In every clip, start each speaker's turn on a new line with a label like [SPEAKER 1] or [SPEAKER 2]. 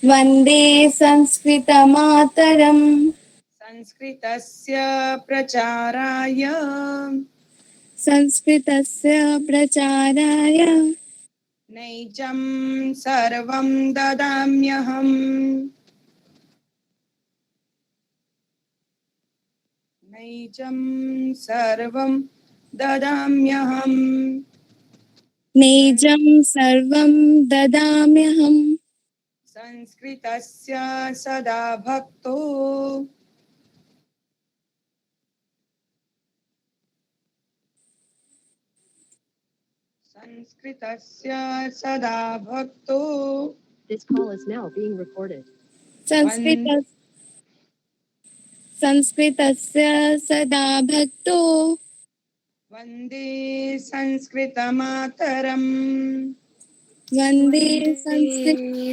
[SPEAKER 1] वन्दे संस्कृतमातरम्।
[SPEAKER 2] संस्कृतस्य प्रचाराय नैजं सर्वं ददाम्यहम्। नैजं सर्वं ददाम्यहम्।
[SPEAKER 1] नैजं सर्वं ददाम्यहम्।
[SPEAKER 2] संस्कृतस्य सदा भक्तो संस्कृतस्य सदा भक्तो
[SPEAKER 3] This call is now being recorded.
[SPEAKER 1] संस्कृतस्य सदा भक्तो
[SPEAKER 2] वन्दे संस्कृतमातरम्।
[SPEAKER 1] वन्दे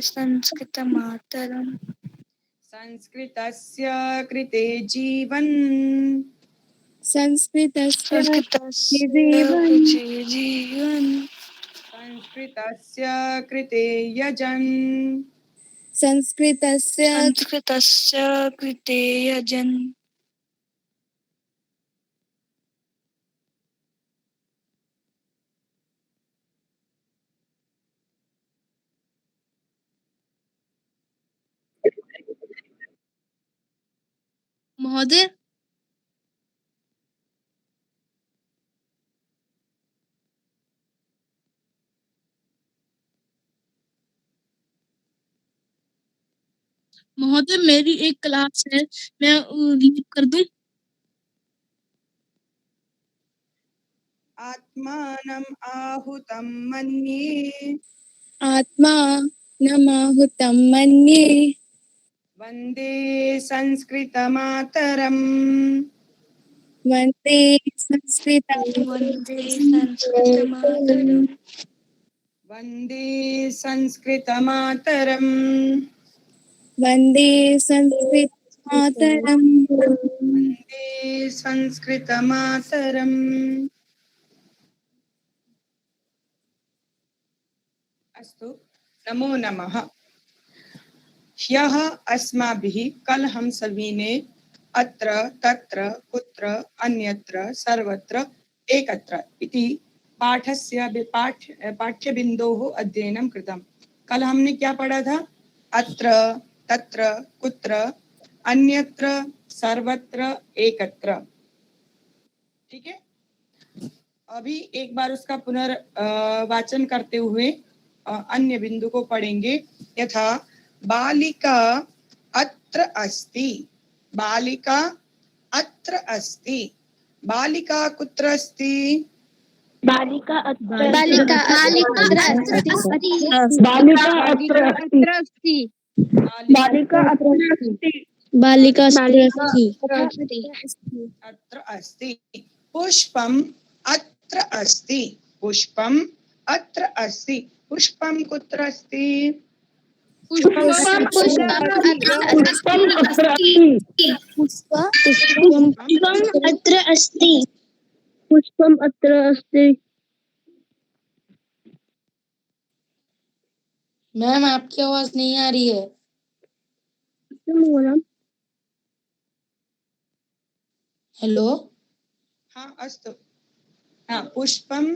[SPEAKER 4] संस्कृतमातरम्।
[SPEAKER 2] संस्कृतस्य कृते जीवन्
[SPEAKER 1] संस्कृतस्य
[SPEAKER 4] जीवन
[SPEAKER 2] संस्कृतस्य कृते यजन्
[SPEAKER 1] संस्कृतस्य
[SPEAKER 4] कृते यजन्।
[SPEAKER 5] महोदय महोदय मेरी एक क्लास है, मैं लीव कर दूं?
[SPEAKER 2] आत्मानम् आहुतं मन्ये
[SPEAKER 1] आत्मानमाहुतं मन्ये
[SPEAKER 2] वन्दे संस्कृतमातरम्।
[SPEAKER 1] वन्दे संस्कृतम्।
[SPEAKER 4] वन्दे संस्कृतमातरम्।
[SPEAKER 2] वन्दे संस्कृतमातरम्।
[SPEAKER 1] वन्दे संस्कृतमातरम्।
[SPEAKER 2] वन्दे संस्कृतमातरम्। अस्तु, नमो नमः। ह्यः अस्माभिः कल हम सभी ने अत्र तत्र कुत्र अन्यत्र सर्वत्र एकत्र इति पाठस्य पाठ्यबिन्दोः अध्ययनं कृतम्। कल हमने क्या पढ़ा था? अत्र तत्र कुत्र अन्यत्र सर्वत्र एकत्र। ठीक है, अभी एक बार उसका पुनर्वाचन करते हुए अन्य बिंदु को पढ़ेंगे। यथा बालिका अत्र अस्ति, बालिका अत्र अस्ति, बालिका कुत्र अस्ति?
[SPEAKER 6] बालिका अत्र अस्ति।
[SPEAKER 5] बालिका
[SPEAKER 2] अत्र अस्ति। पुष्पम अत्र अस्ति, पुष्पम अत्र अस्ति, पुष्पम कुत्र अस्ति?
[SPEAKER 5] पुष्पम
[SPEAKER 6] अत्र अस्ति। पुष्पम अत्र अस्ति।
[SPEAKER 5] मैम आपकी आवाज नहीं आ रही है। हेलो,
[SPEAKER 2] हाँ अस्तु, हाँ पुष्पम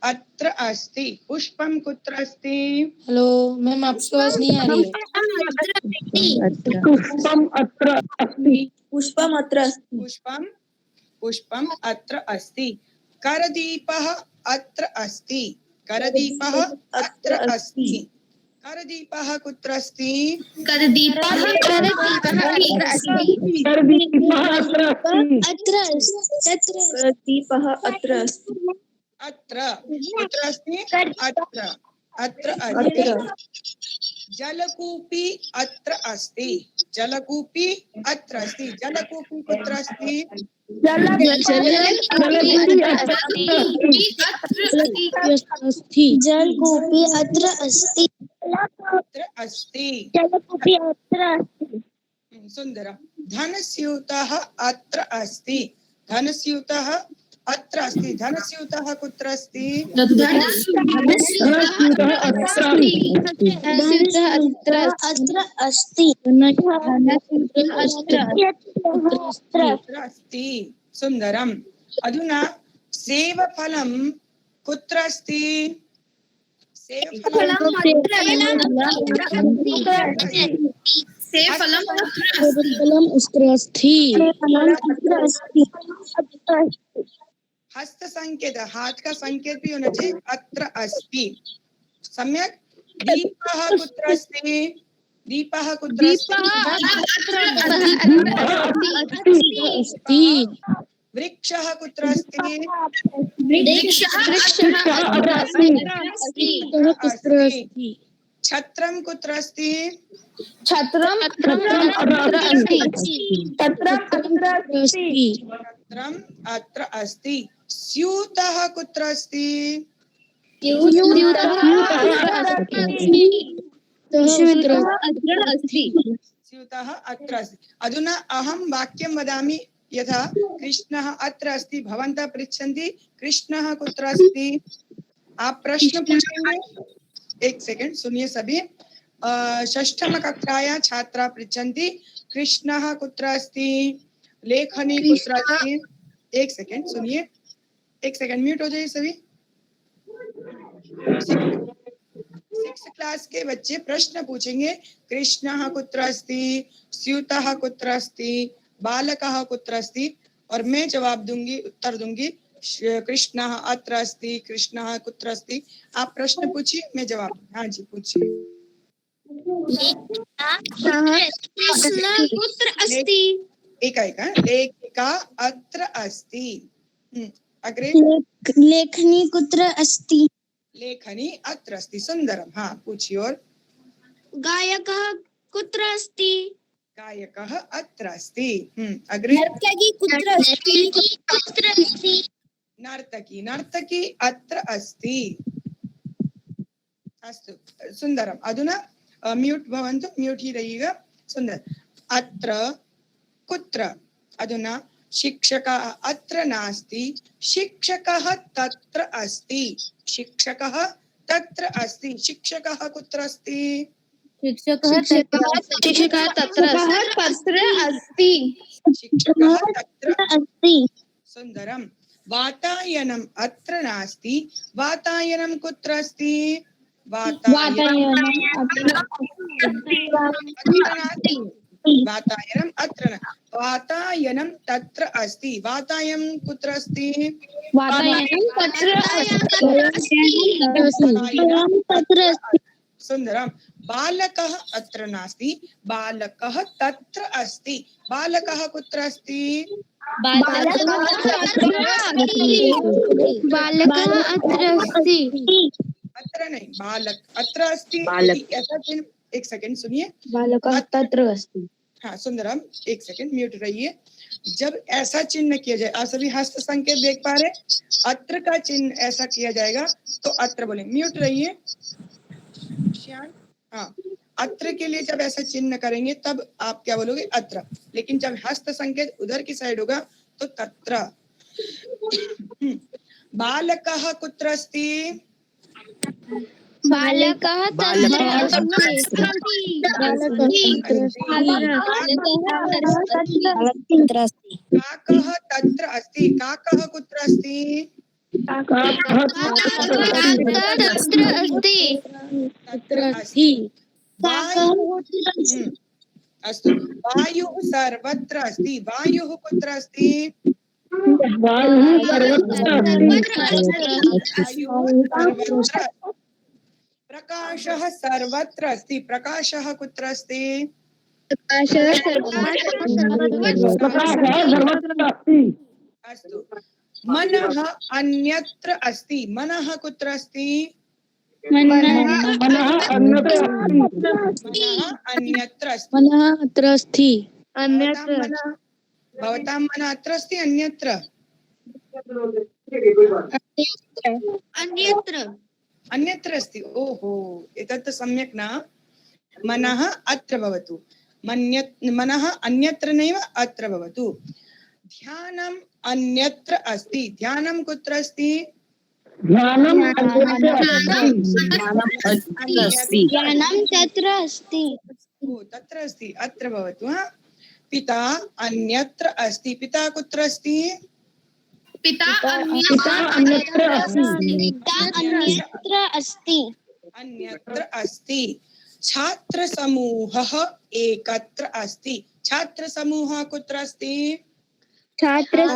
[SPEAKER 2] अत्र अस्ति, पुष्पम कुत्र अस्ति?
[SPEAKER 5] हेलो मैम आपकी आवाज नहीं आ रही है।
[SPEAKER 6] पुष्पम अत्र अस्ति।
[SPEAKER 2] पुष्पम अत्र अस्ति। करदीपः अत्र अस्ति, करदीपः अत्र अस्ति, करदीपः कुत्र अस्ति?
[SPEAKER 6] करदीपः अत्र अस्ति।
[SPEAKER 2] अत्र कुत्र अस्ति? अत्र, अत्र अस्ति। जलकूपी अत्र अस्ति, जलकूपी अत्र अस्ति, जलकूपी कुत्र अस्ति?
[SPEAKER 6] जलकूपी अत्र अस्ति।
[SPEAKER 2] अत्र अस्ति। सुंदरम्। धनस्यूतः अत्र अस्ति, धनस्यूतः अत्र अस्ति। धनस्यूतः कुत्र अस्ति?
[SPEAKER 6] अत्र अस्ति
[SPEAKER 2] अत्र अस्ति। सुन्दरम्। अधुना सेवफलं कुत्र अस्ति? सेवफलं हस्त संकेत, हाथ का संकेत भी होना चाहिए। अत्र अस्ति। सम्यक। दीपः कुत्र अस्ति? दीपः कुत्र अस्ति? वृक्षः कुत्र अस्ति? अस्ति। छत्रं कुत्र अस्ति? छत्रम् अत्र अस्ति। स्यूतः कुत्र अस्ति? स्यूतः अत्र अस्ति। अधुना अहं वाक्यं वदामि यथा कृष्णः अत्र अस्ति। भवन्तः पृच्छन्ति कृष्णः कुत्र अस्ति? आप प्रश्न पूछेंगे। एक सेकंड सुनिए सभी। षष्ठम कक्षायां छात्रा पृच्छन्ति कृष्णः कुत्र अस्ति? लेखनी कुत्र अस्ति? एक सेकंड सुनिए। एक सेकंड म्यूट हो जाइए सभी। 6th क्लास के बच्चे प्रश्न पूछेंगे कृष्णः कुत्र अस्ति? स्यूतः कुत्र अस्ति? बालकः कुत्र अस्ति? और मैं जवाब दूंगी, उत्तर दूंगी कृष्णः अत्र अस्ति। कृष्णः कुत्र अस्ति? आप प्रश्न पूछिए, मैं जवाब। हाँ जी पूछिए।
[SPEAKER 6] कृष्ण कुत्र अस्ति?
[SPEAKER 2] एक लेखिका अत्र अस्ति। अग्रे।
[SPEAKER 6] लेखनी कुत्र अस्ति?
[SPEAKER 2] लेखनी अत्र अस्ति। सुंदरम। हाँ पूछिए। और
[SPEAKER 6] गायकः कुत्र अस्ति?
[SPEAKER 2] गायकः अत्र अस्ति। अग्रे।
[SPEAKER 6] नर्तकी कुत्र अस्ति?
[SPEAKER 2] नर्तकी अत्र अस्ति। अस्तु सुंदरम। अधुना म्यूट भवन्तु, म्यूट ही रहिएगा। सुंदर। अत्र कुत्र। अधुना शिक्षकः अत्र नास्ति, शिक्षकः तत्र अस्ति। शिक्षकः तत्र अस्ति। शिक्षकः कुत्र अस्ति?
[SPEAKER 6] शिक्षकः तत्र अस्ति।
[SPEAKER 2] सुंदरम। वातायनम् अत्र नास्ति, वातायनं कुत्र अस्ति? वातायनम् अत्र न, वातायनं तत्र अस्ति। वातायनं कुत्र अस्ति? सुंदरम। बालकः अत्र नास्ति, बालकः तत्र अस्ति। बालकः कुत्र अस्ति? अत्र नहीं, बालक अत्र अस्ति। ऐसा चिन्ह। एक सेकंड सुनिए।
[SPEAKER 6] बालकः तत्र अस्ति।
[SPEAKER 2] हाँ सुंदरम, एक सेकंड म्यूट रहिए। जब ऐसा चिन्ह किया जाए, आप सभी हस्त संकेत देख पा रहे? अत्र का चिन्ह ऐसा किया जाएगा तो अत्र बोले। म्यूट रहिए। हाँ, अत्र के लिए जब ऐसा चिन्ह करेंगे तब आप क्या बोलोगे? अत्र। लेकिन जब हस्त संकेत उधर की साइड होगा तो तत्र। बालकः कुत्र अस्ति?
[SPEAKER 6] बालकः तत्र अस्ति।
[SPEAKER 2] काकः तत्र अस्ति। काकः कुत्र अस्ति? तत्र अस्ति। अस्तु। वायुः सर्वत्र अस्ति। वायुः कुत्र अस्ति? वायुः सर्वत्र। प्रकाशः सर्वत्र अस्ति। प्रकाशः कुत्र अस्ति? अस्तु। मनः अन्यत्र अस्ति। मनः कुत्र अस्ति? अन्यत्र अस्ति। भवतां मनः अत्र अस्ति अन्यत्र? अन्यत्र अस्ति। ओहो, एतत् सम्यक् न। मनः अत्र भवतु, मनः अन्यत्र नैव अत्र भवतु। ध्यानम् अन्यत्र अस्ति। ध्यानं कुत्र अस्ति?
[SPEAKER 6] ध्यानम्
[SPEAKER 1] ज्ञानं तत्र अस्ति।
[SPEAKER 2] ओ, तत्र अस्ति, अत्र भवतु। हा, पिता अन्यत्र अस्ति। पिता कुत्र अस्ति?
[SPEAKER 5] पिता
[SPEAKER 6] अन्यत्र अस्ति।
[SPEAKER 1] पिता अन्यत्र अस्ति।
[SPEAKER 2] अन्यत्र अस्ति। छात्र समूहः एकत्र अस्ति। छात्र समूहः कुत्र अस्ति?
[SPEAKER 1] छात्र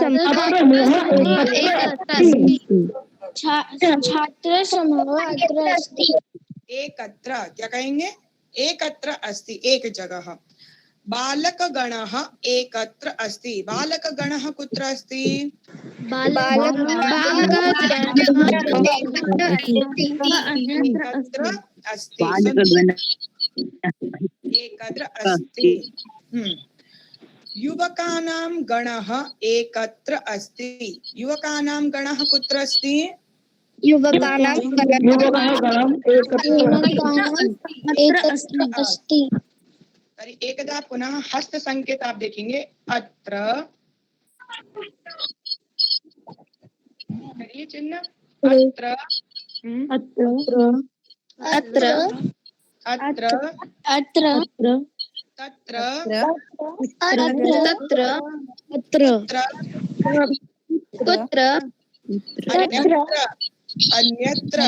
[SPEAKER 1] समूह अत्र अस्ति।
[SPEAKER 2] एकत्र, क्या कहेंगे? एकत्र अस्ति, एक जगह। बालकगणः एकत्र अस्ति। बालकगणः कुत्र अस्ति? एकत्र अस्ति। एकत्र अस्ति। युवकानां गणः एकत्र अस्ति। युवकानां गणः कुत्र अस्ति?
[SPEAKER 1] एकत्र अस्ति।
[SPEAKER 2] तर्हि एकदा पुनः हस्त संकेत आप देखेंगे। अत्र, करिए चिन्ह। अत्र,
[SPEAKER 1] अत्र
[SPEAKER 2] अत्र,
[SPEAKER 1] अत्र
[SPEAKER 2] तत्र,
[SPEAKER 1] तत्र कुत्र
[SPEAKER 2] अन्यत्र,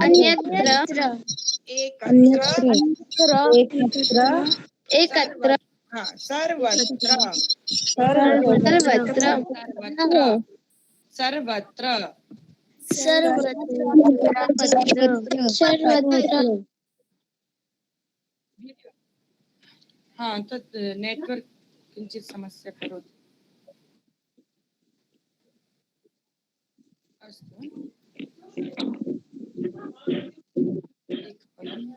[SPEAKER 1] अन्यत्र एकत्र
[SPEAKER 2] हाँ, सर्वत्र,
[SPEAKER 1] सर्वत्र
[SPEAKER 2] सर्वत्र,
[SPEAKER 1] सर्वत्र
[SPEAKER 2] हाँ, तत् नेटवर्क किंचित समस्या करोति। अस्तु, एकपलम्।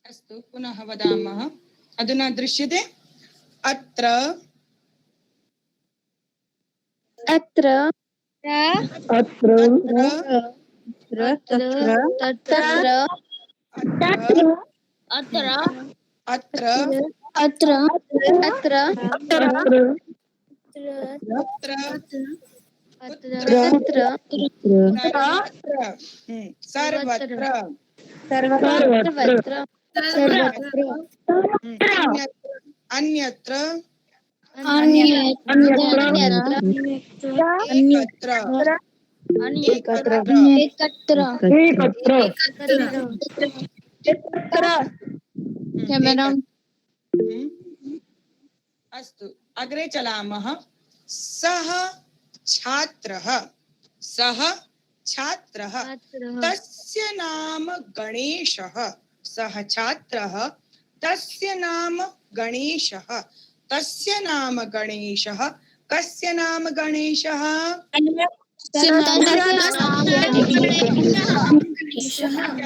[SPEAKER 2] अस्तु, पुनः वदामः। अधुना दृश्यते? अत्र,
[SPEAKER 1] अत्र
[SPEAKER 6] अत्र
[SPEAKER 2] अत्र,
[SPEAKER 1] अत्र
[SPEAKER 2] अत्र,
[SPEAKER 1] अत्र
[SPEAKER 2] सर्वत्र,
[SPEAKER 1] सर्वत्र
[SPEAKER 2] अन्यत्र, अस्तु, अग्रे चलामः। सः छात्रः, सः छात्रः, तस्य नाम गणेशः। सः छात्रः, तस्य नाम गणेशः। तस्य नाम गणेशः। कस्य नाम गणेशः?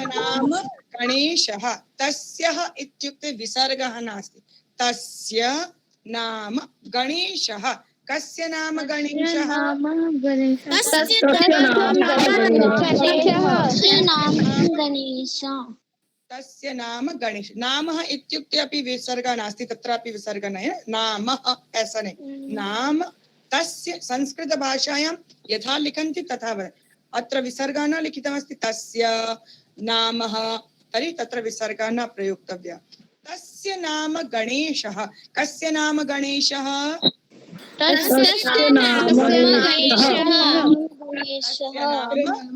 [SPEAKER 2] नाम गणेशः। तस्यः इत्युक्ते विसर्गः नास्ति। तस्य नाम गणेशः। कस्य नाम गणेशः? तस्य नाम गणेश। नामः इत्युक्ते अपि विसर्गः नास्ति, तत्रापि विसर्गः नहीं। नामः ऐसा नहीं, नाम तस्य। संस्कृत भाषायां यथा लिखन्ति तथा वदन्ति। अत्र विसर्गः न लिखितमस्ति तस्य नामः, तर्हि तत्र विसर्गः न प्रयोक्तव्यः। तस्य नाम गणेशः। कस्य नाम गणेशः? तस्य नाम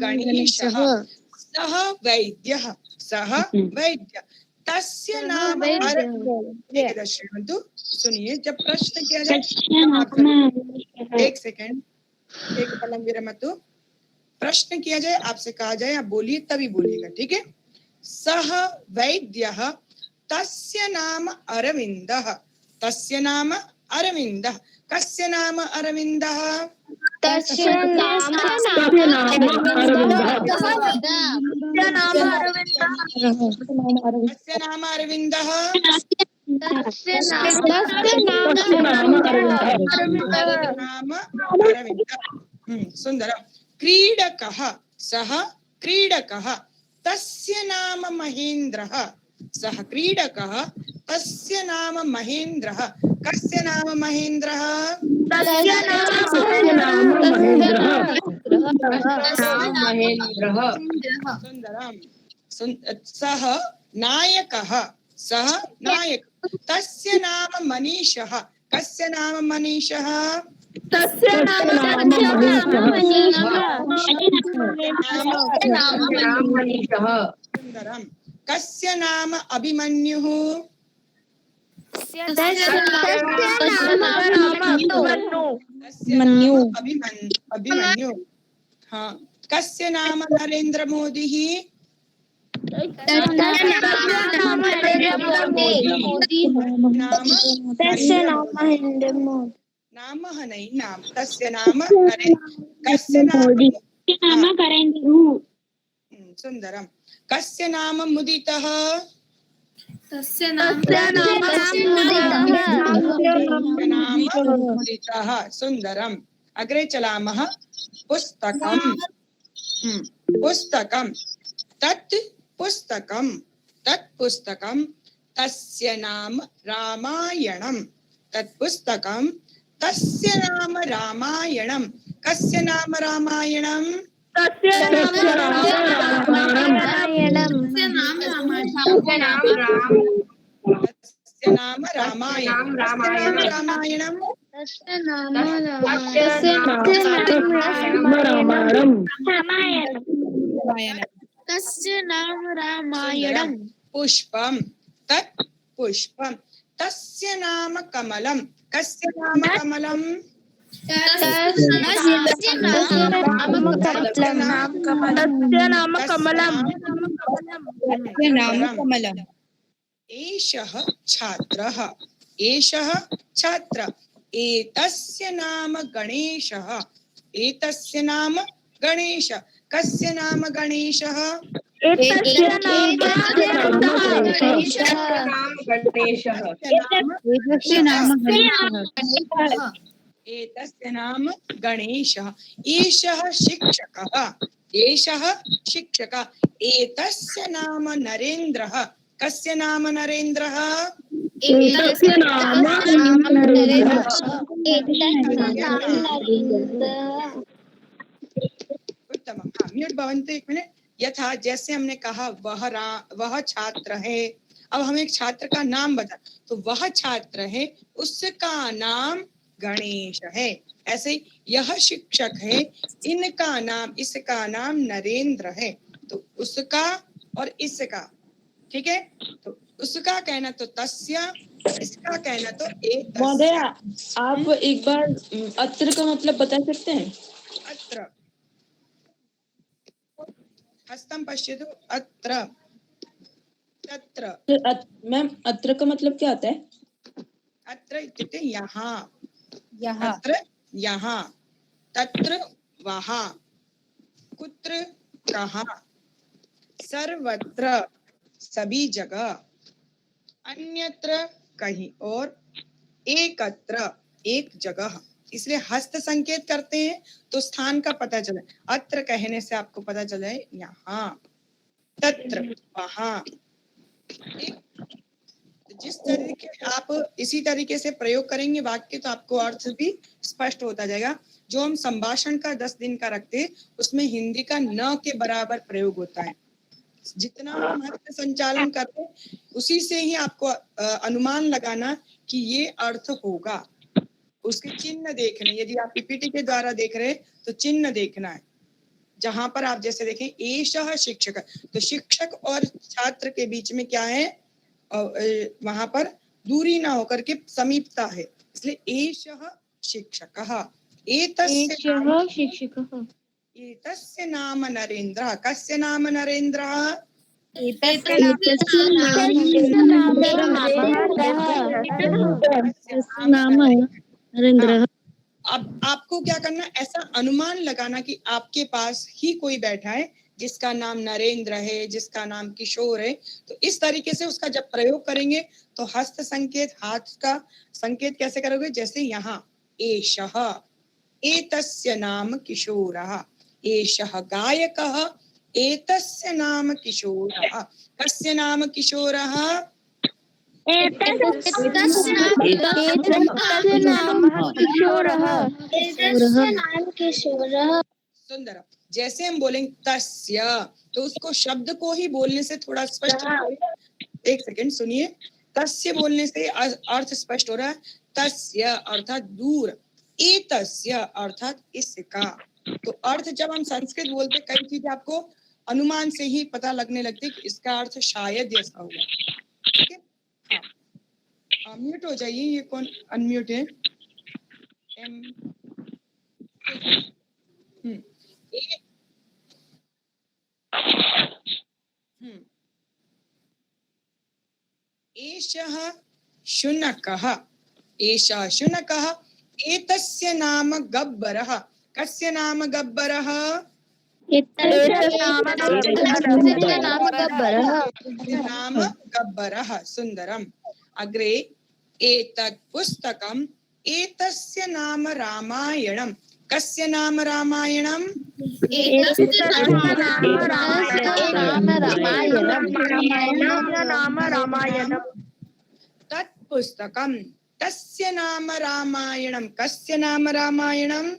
[SPEAKER 2] गणेशः। सः वैद्यः। सः वैद्य। तस्य नाम एकदा श्रृण्वन्तु, सुनिए। जब प्रश्न किया जाए, एक सेकेंड, एक पलंग विरमतु। प्रश्न किया जाए, आपसे कहा जाए आप बोलिए, तभी बोलिएगा, ठीक है? सः वैद्यः, तस्य नाम अरविन्दः। तस्य नाम अरविन्दः। कस्य नाम अरविन्दः?
[SPEAKER 1] तस्य नाम
[SPEAKER 2] कस्य नाम अरविन्दः?
[SPEAKER 1] तस्य नाम
[SPEAKER 2] नाम अरविन्द। सुन्दरं। क्रीडकः सः क्रीडकः तस्य नाम महेन्द्रः सः क्रीडकः तस्य नाम महेन्द्रः कस्य नाम महेन्द्रः सुन्दरं। सः नायकः सः नायक तस्य नाम मनीषः कस्य नाम मनीषः सुन्दरं। कस्य नाम अभिमन्युः कस्य नाम अभिमन्यु। हाँ। कस्य नाम नरेंद्र मोदी नाम नहीं नाम तस्य नाम कस्य नाम सुन्दरं। कस्य नाम मुदितः
[SPEAKER 1] तस्य नाम
[SPEAKER 2] मुदितः। सुन्दरम्। अग्रे चलामः। पुस्तकं पुस्तकं तत् पुस्तकं तत् पुस्तकं तस्य नाम रामायणं तत् पुस्तकं तस्य नाम रामायणं कस्य नाम रामायणं तस्य नाम रामायणं रामायणं
[SPEAKER 1] तस्य नाम रामायणं
[SPEAKER 2] पुष्पं तत् पुष्पं तस्य नाम कमलं कस्य नाम कमलं एषः छात्रः एषः छात्र एतस्य नाम गणेशः एतस्य नाम गणेश कस्य नाम गणेशः एतस्य नाम गणेशः एषः शिक्षकः एषः शिक्षकः एतस्य नाम नरेन्द्रः कस्य नाम नरेन्द्रः उत्तमम्। हाँ, म्यूट भवन्तु एक मिनट। यथा जैसे हमने कहा वह छात्र है। अब हम एक छात्र का नाम बता तो वह छात्र है उसका नाम गणेश है। ऐसे ही यह शिक्षक है इनका नाम इसका नाम नरेंद्र है। तो उसका और इसका ठीक है। तो उसका कहना तो तस्य इसका कहना तो एक
[SPEAKER 7] महोदय आप एक बार अत्र का मतलब बता सकते हैं?
[SPEAKER 2] अत्र हस्तं पश्यतु अत्र तत्र।
[SPEAKER 7] मैम अत्र का मतलब क्या होता है?
[SPEAKER 2] अत्र इत्युक्ते यहाँ अत्र यहाँ तत्र वहाँ कुत्र कहाँ सर्वत्र सभी जगह अन्यत्र कहीं और एकत्र एक जगह। इसलिए हस्त संकेत करते हैं तो स्थान का पता चले। अत्र कहने से आपको पता चले यहाँ तत्र वहाँ। जिस तरीके आप इसी तरीके से प्रयोग करेंगे वाक्य तो आपको अर्थ भी स्पष्ट होता जाएगा। जो हम संभाषण का 10 दिन का रखते हैं उसमें हिंदी का न के बराबर प्रयोग होता है। जितना हम हस्त संचालन करते हैं उसी से ही आपको अनुमान लगाना कि ये अर्थ होगा। उसके चिन्ह देखने, यदि आप पीपीटी के द्वारा देख रहे हैं तो चिन्ह देखना है। जहां पर आप जैसे देखें एषः शिक्षक तो शिक्षक और छात्र के बीच में क्या है वहां पर दूरी ना होकर के समीपता है। इसलिए एषः शिक्षकः एतस्य नाम नरेन्द्रः कस्य नाम नरेन्द्रः
[SPEAKER 6] नरेंद्र।
[SPEAKER 2] अब आपको क्या करना ऐसा अनुमान लगाना कि आपके पास ही कोई बैठा है जिसका नाम नरेंद्र है, जिसका नाम किशोर है, तो इस तरीके से उसका जब प्रयोग करेंगे तो हस्त संकेत, हाथ का संकेत कैसे करोगे? जैसे यहाँ एषः, एतस्य नाम किशोरः, एषः गायकः, एतस्य नाम किशोरः, कस्य नाम किशोरः? सुंदर। जैसे हम बोलेंगे तस्य, तो उसको शब्द को ही बोलने से थोड़ा स्पष्ट, एक सेकंड सुनिए, तस्य बोलने से अर्थ स्पष्ट हो रहा है। तस्य अर्थात दूर, एतस्य अर्थात इसका। तो अर्थ जब हम संस्कृत बोलते, कई चीजें आपको अनुमान से ही पता लगने लगती कि इसका अर्थ शायद ऐसा होगा। ठीक है, हाँ, म्यूट हो जाइए, ये कौन अनम्यूट है? एषः शुनकः, एषः शुनकः, एतस्य नाम गब्बरः, कस्य नाम गब्बरः? नाम गब्बरः। सुंदरम। अग्रे एतत् पुस्तकम्, एतस्य नाम रामायणम्, कस्य नाम रामायणम्? तत् पुस्तकम्, तस्य नाम रामायणम्, कस्य नाम रामायणम्?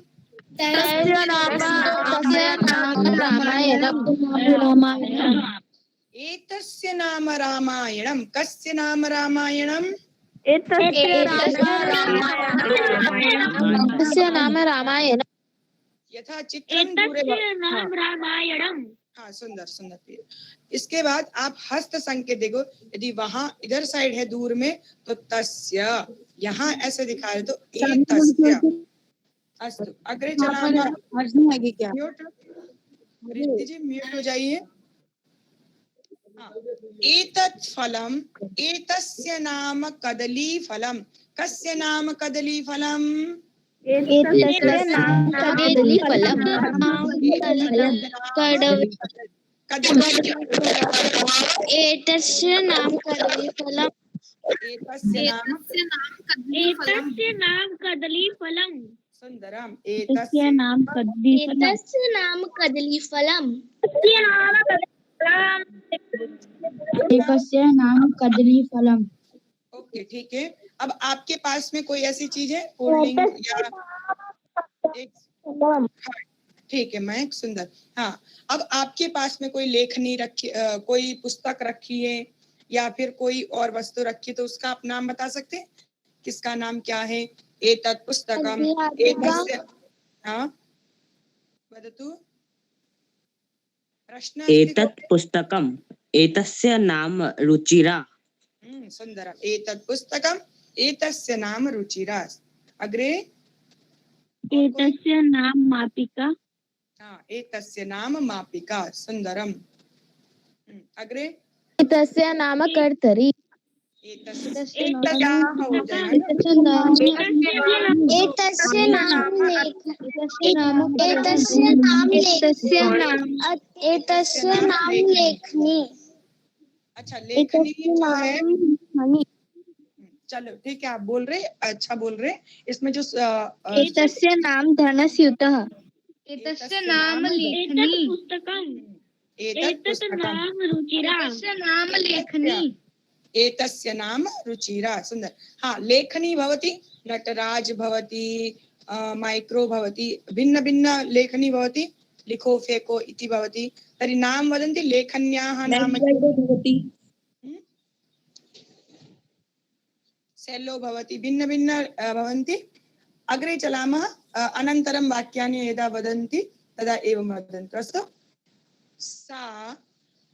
[SPEAKER 2] एतस्य नाम रामायणम्, कस्य नाम रामायणम्? यथा चित्रं दूरे रामायणम्। हाँ, सुंदर सुंदर। इसके बाद आप हस्त संकेत देखो, यदि वहां इधर साइड है दूर में तो तस्य, यहाँ ऐसे दिखा रहे तो एतस्य। अस्तु, अग्रे चलामः। म्यूट जी, म्यूट हो जाइए। एतत् फलम्, एतस्य नाम कदली फलम्, कस्य नाम कदली फलम्? एतस्य नाम कदली फलम्, सुंदरम। एतस्य नाम कदली फलम्, ओके, ठीक है। अब आपके पास में कोई ऐसी चीज है पुल्लिंग या हाँ, ठीक है, मैं सुंदर। हाँ, अब आपके पास में कोई लेखनी रखी, कोई पुस्तक रखी है या फिर कोई और वस्तु रखी, तो उसका आप नाम बता सकते हैं? किसका नाम क्या है? एतत् पुस्तकम्, एतस्य, हाँ वदतु। प्रश्न? एतत् पुस्तकम्, एतस्य नाम रुचिरा। सुंदरम्। एतत् पुस्तकम्, एतस्य नाम रुचिरा। अग्रे एतस्य नाम मापिका। हाँ, एतस्य नाम मापिका। सुंदरम। अग्रे
[SPEAKER 6] एतस्य नाम कर्तरी।
[SPEAKER 2] एतस्य नाम लेखनी। अच्छा, लेखनी जो है, चलो ठीक है, आप बोल रहे, अच्छा बोल रहे। इसमें जो
[SPEAKER 6] एतस्य नाम धनस्यूतः।
[SPEAKER 1] एतस्य नाम लेखनी।
[SPEAKER 2] एतत् नाम रुचिरा।
[SPEAKER 1] एतस्य नाम लेखनी।
[SPEAKER 2] एतस्य नाम रुचिरा। सुंदर। हाँ, लेखनी भवति, नटराज भवति, माइक्रो भवति, भिन्न भिन्न लेखनी भवति, लिखो फेको इति भवति। तर्हि नाम वदन्ति, लेखन्याः नाम सेल्लो भवति, भिन्न भिन्न भवन्ति। अग्रे चलामः। अनन्तरं वाक्यानि यदा वदन्ति तदा एवं वदन्तु। अस्तु। सा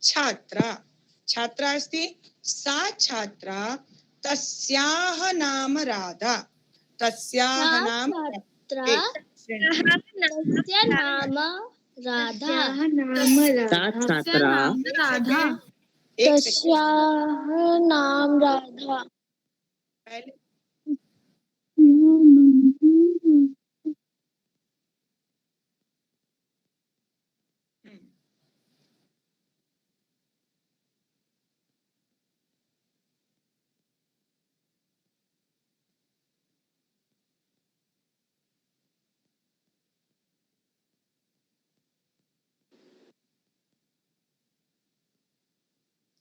[SPEAKER 2] छात्रा, छात्रा अस्ति, सा छात्रा, तस्याः नाम राधा, तस्याः नाम राधा,
[SPEAKER 6] तस्याः नाम राधा।
[SPEAKER 2] पहले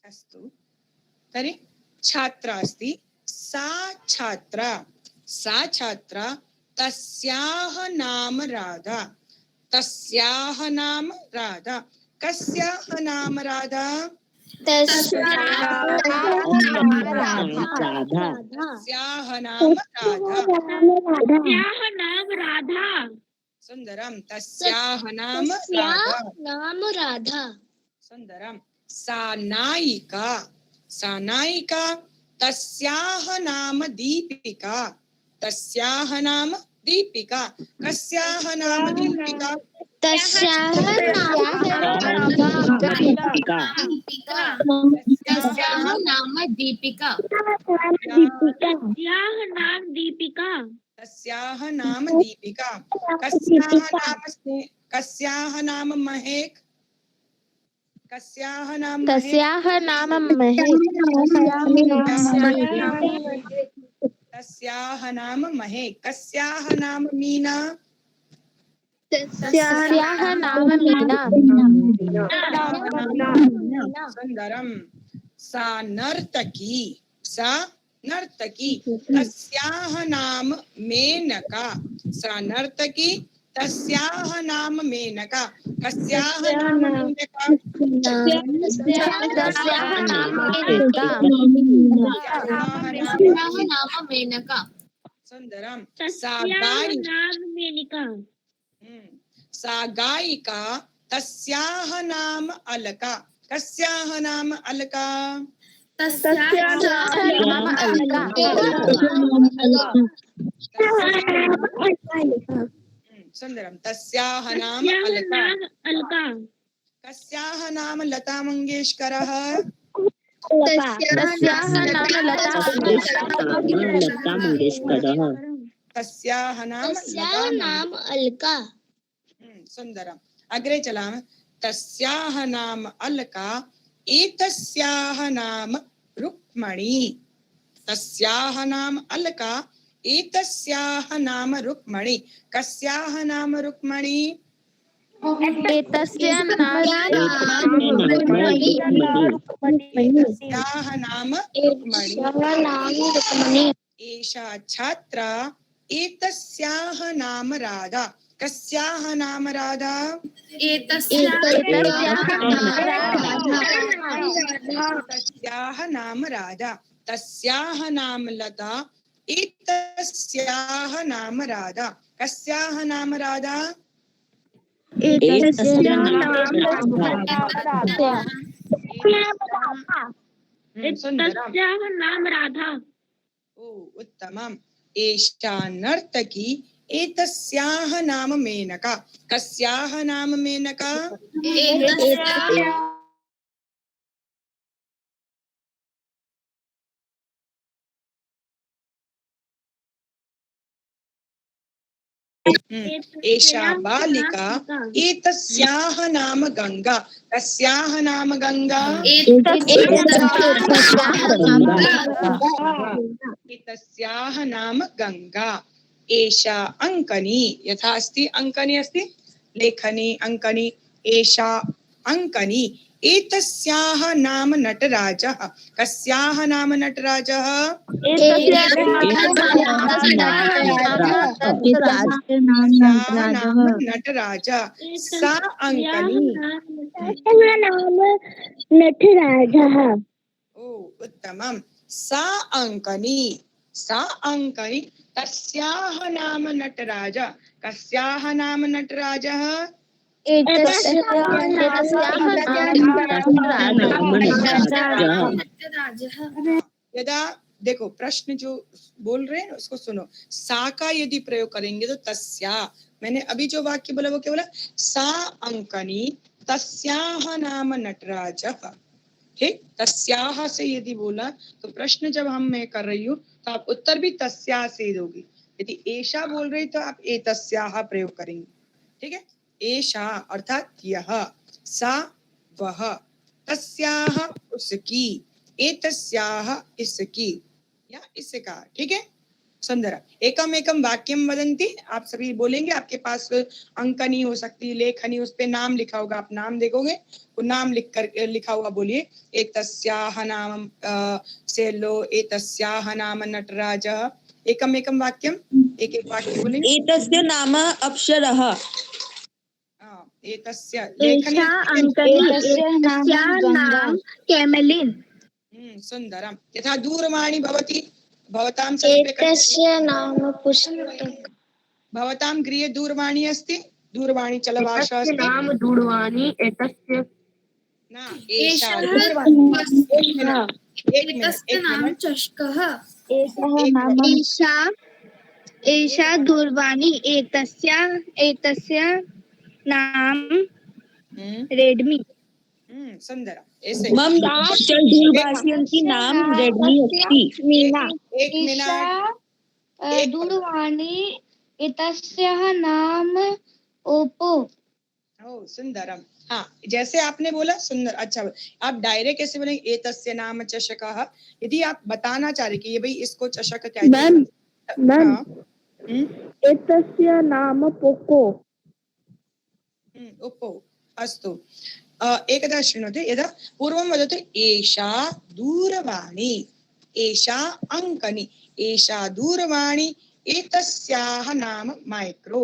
[SPEAKER 2] अस्तु तर्हि छात्रा अस्ति सा छात्रा तस्याः नाम राधा तस्याः नाम राधा कस्याः नाम राधा तस्याः नाम राधा सुंदरम तस्याः नाम राधा सुंदरम सा नायिका तस्याः नाम दीपिका कस्याः नाम दीपिका तस्याः नाम दीपिका कस्याः नाम महक कस्याः नाम महक कस्याः नाम मीना सुंदरम सा नर्तकी तस्याः नाम मेनका तस्याः नाम मेनका कस्याः नाम मेनका सुंदरम सा गायिका तस्याः नाम अलका कस्याः नाम अलका सुंदरम तस्याः नाम अलका कस्याः नाम लता मंगेशकरः तस्याः नाम
[SPEAKER 6] अलका
[SPEAKER 2] सुंदरम अग्रे चलामः तस्याः नाम अलका एतस्याः नाम रुक्मणी तस्याः नाम अलका एतस्याः नाम रुक्मणी कस्याः नाम रुक्मणी एतस्याः नाम रुक्मणी एषा छात्रा एतस्याः नाम राधा कस्याः नाम राधा तस्याः नाम राधा तस्याः नाम लता एतस्याः नाम राधा कस्याः नाम राधा ओ उत्तमम् एषा नर्तकी एतस्याः नाम मेनका कस्याः नाम मेनका एषा बालिका एतस्याः नाम गंगा कस्याः नाम गंगा एतस्याः नाम गंगा एषा अंकनी यथा अस्ति अंकनी अस्ति लेखनी अंकनी एषा अंकनी एतस्याः नाम नटराजः कस्याः नाम नटराजः नाम नटराज सा अंकनी
[SPEAKER 6] नटराजः
[SPEAKER 2] ओ उत्तमम् सा अंकनी तस्याः नाम नटराज कस्याः नाम नटराजः यदा देखो प्रश्न जो बोल रहे हैं उसको सुनो सा का यदि प्रयोग करेंगे तो तस्या मैंने अभी जो वाक्य बोला वो क्या बोला सा अंकनी तस्याः नाम नटराजः ठीक तस्याः से यदि बोला तो प्रश्न जब मैं कर रही हूँ तो आप उत्तर भी तस्या से दोगे यदि एषा बोल रही तो आप एतस्याः प्रयोग करेंगे ठीक है एषा अर्थात यह सा वह तस्याः उसकी एतस्याः इसकी या इसका ठीक है सुंदर। एकम एकम वाक्यम वदंती, आप सभी बोलेंगे। आपके पास अंकनी हो सकती, लेखनी, उस पे नाम लिखा होगा, आप नाम देखोगे, वो नाम लिख कर लिखा हुआ बोलिए। एक तस्याह नाम सेल्लो, एक तस्याह नाम नटराजः। एकम एकम वाक्यम, एक एक वाक्य बोलेंगे।
[SPEAKER 7] एतस्य नाम अक्षरः।
[SPEAKER 2] एतस्य लेखनी,
[SPEAKER 1] एतस्य नाम केमलिन।
[SPEAKER 2] सुंदरम। यथा दूरवाणी भवति, भवतां समीपे
[SPEAKER 1] एतस्य नाम पुस्तक।
[SPEAKER 2] भवतां गृहे दूरवाणी अस्ति, दूरवाणी चलभाषा अस्ति
[SPEAKER 6] नाम दूरवाणी एतस्य
[SPEAKER 2] न, एषा दूरवाणी। एक मिनट, एक मिनट, एक मिनट,
[SPEAKER 4] चषकः।
[SPEAKER 1] एषा दूरवाणी। एतस्य नाम रेडमी।
[SPEAKER 2] सुंदरम। ऐसे
[SPEAKER 7] मम दूरभाषिणी नाम रेडमी अस्ति।
[SPEAKER 1] मीना।
[SPEAKER 2] एक मिनट,
[SPEAKER 1] दूरवाणी एतस्याः नाम ओप्पो।
[SPEAKER 2] ओ सुंदरम। हाँ, जैसे आपने बोला सुंदर, अच्छा। आप डायरेक्ट कैसे बोलेंगे? एतस्य नाम चषकः। यदि आप बताना चाह रहे कि ये भाई इसको चषक कहते हैं,
[SPEAKER 6] एतस्य नाम पोको।
[SPEAKER 2] ओप्पो, अस्तु। एकदा शृणोतु। यदा पूर्वं वदतु एषा दूरवाणी, एषा अंकनी, एषा दूरवाणी, एतस्याः नाम माइक्रो,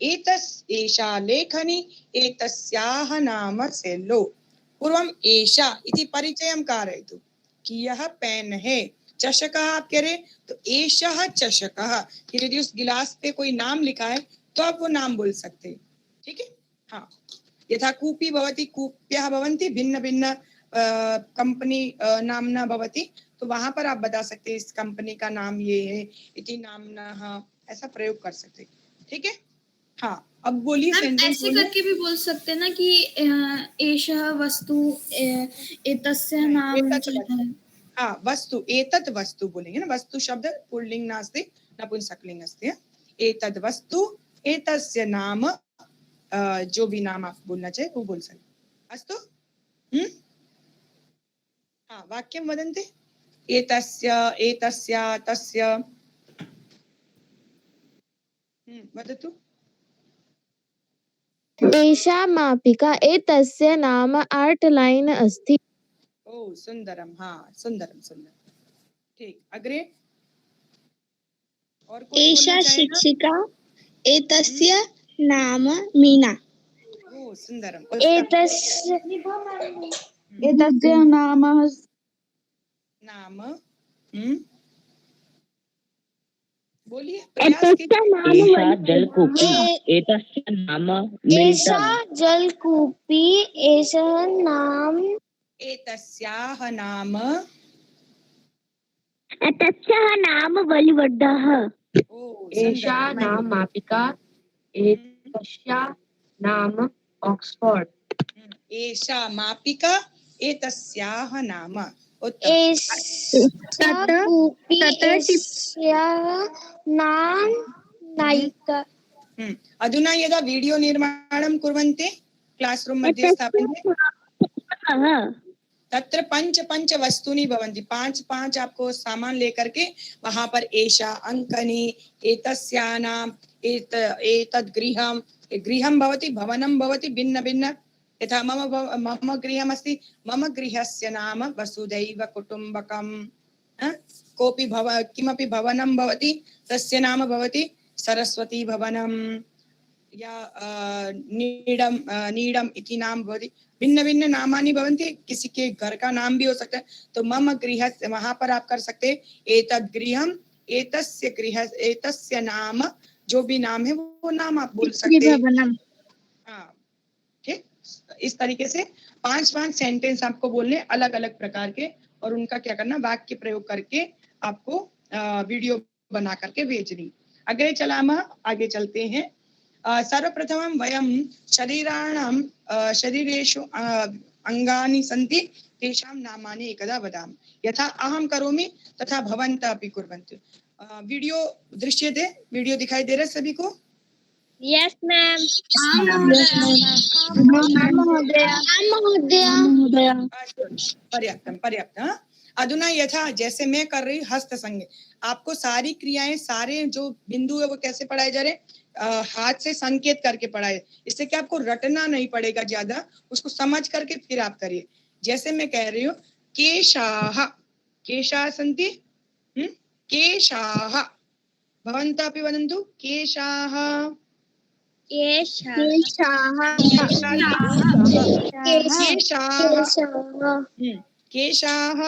[SPEAKER 2] एषा लेखनी, एतस्याः नाम सेल्लो। पूर्वं एषा इति परिचयं कारयतु कि यह पेन है। चषकः आप कह रहे तो एषः चषकः। फिर यदि उस गिलास पे कोई नाम लिखा है तो आप वो नाम बोल सकते हैं। ठीक है। हाँ, यथा कूपी भवति, कूप्यः भवन्ति, भिन्न भिन्न कंपनी नाम्ना भवति, तो वहां पर आप बता सकते हैं इस कंपनी का नाम ये है, इति नाम्नः, ऐसा प्रयोग कर सकते हैं। ठीक है। हाँ, अब बोलिए सेंटेंस
[SPEAKER 4] ऐसे करके भी बोल सकते हैं ना कि एषः वस्तु एतस्य नाम।
[SPEAKER 2] हाँ, वस्तु, एतत् वस्तु बोलेंगे ना। वस्तु शब्द पुल्लिंग नास्ति, नपुंसकलिंग अस्ति। एतद् वस्तु, एतस्य नाम, जो भी नाम आप बोलना चाहे वो बोल सकते। अस्तु। हाँ, वाक्यं वदन्ति। एतस्य, एतस्या, तस्य। वदतु।
[SPEAKER 6] एषा मापिका एतस्य नाम आर्ट लाइन अस्ति।
[SPEAKER 2] ओ सुंदरम। हाँ, सुंदरम सुंदरम। ठीक, अग्रे। और कोई बोलना चाहेगा?
[SPEAKER 1] शिक्षिका एतस्य नाम मीना।
[SPEAKER 2] ओ सुंदरम।
[SPEAKER 1] एतस्य
[SPEAKER 2] नाम बोलिए, प्रयास कीजिए।
[SPEAKER 8] एषा जलकूपी, एतस्य नाम मिल्टन।
[SPEAKER 1] जलकूपी एषः नाम।
[SPEAKER 2] एतस्याः नाम।
[SPEAKER 6] एतस्याः नाम बलिवर्धः।
[SPEAKER 2] ओ
[SPEAKER 6] एषा नाम मापिका एतस्या नाम ऑक्सफोर्ड।
[SPEAKER 2] एषा मापिका एतस्याः नाम। उत्तम।
[SPEAKER 1] कूपी एषः नाम नायिका।
[SPEAKER 2] अधुना यदा वीडियो निर्माणं कुर्वन्ति क्लासरूम मध्ये स्थापयन्ति, तत्र पंच वस्तूनि भवन्ति। पांच आपको सामान लेकर के वहां पर एषा अंकनी, एतस्या नाम, एतद् गृहं, गृहं भवति, भवनं भवति, भिन्न भिन्न। यथा मम गृहमस्ति, मम गृहस्य नाम वसुधैव कुटुम्बकम्। कोऽपि किमपि भवनं भवति, तस्य नाम भवति सरस्वती भवनं, या नीडम इति नाम भवति। भिन्न भिन्न नामानि भवन्ति। किसी के घर का नाम भी हो सकता है। तो मम गृह, वहां पर आप कर सकते हैं एतद् गृहं, एतस्य गृह, एतस्य नाम, जो भी नाम है वो नाम आप बोल सकते हैं। हाँ, ठीक। इस तरीके से 5 सेंटेंस आपको बोलने, अलग अलग प्रकार के, और उनका क्या करना, वाक्य प्रयोग करके आपको वीडियो बना करके भेजनी। अग्रे चलामः, आगे चलते हैं। सर्वप्रथमं वयं शरीराणां शरीरेषु अंगानि सन्ति, तेषां नामानि एकदा वदामः। यथा अहं करोमि तथा भवन्तः अपि कुर्वन्तु। वीडियो दृश्यते, वीडियो दिखाई दे रहा है सभी को?
[SPEAKER 1] Yes ma'am.
[SPEAKER 2] पर्याप्तं पर्याप्तं। अधुना यथा, जैसे मैं कर रही हस्त संज्ञा, आपको सारी क्रियाएं, सारे जो बिंदु है वो कैसे पढ़ाए जा रहे, हाथ से संकेत करके पढ़ाए, इससे कि आपको रटना नहीं पड़ेगा ज्यादा, उसको समझ करके फिर आप करिए। जैसे मैं कह रही हूँ केशाः, केशाः सन्ति, केशाः, भवन्तः अपि वदन्तु केशाः,
[SPEAKER 1] केशः
[SPEAKER 2] केशाः,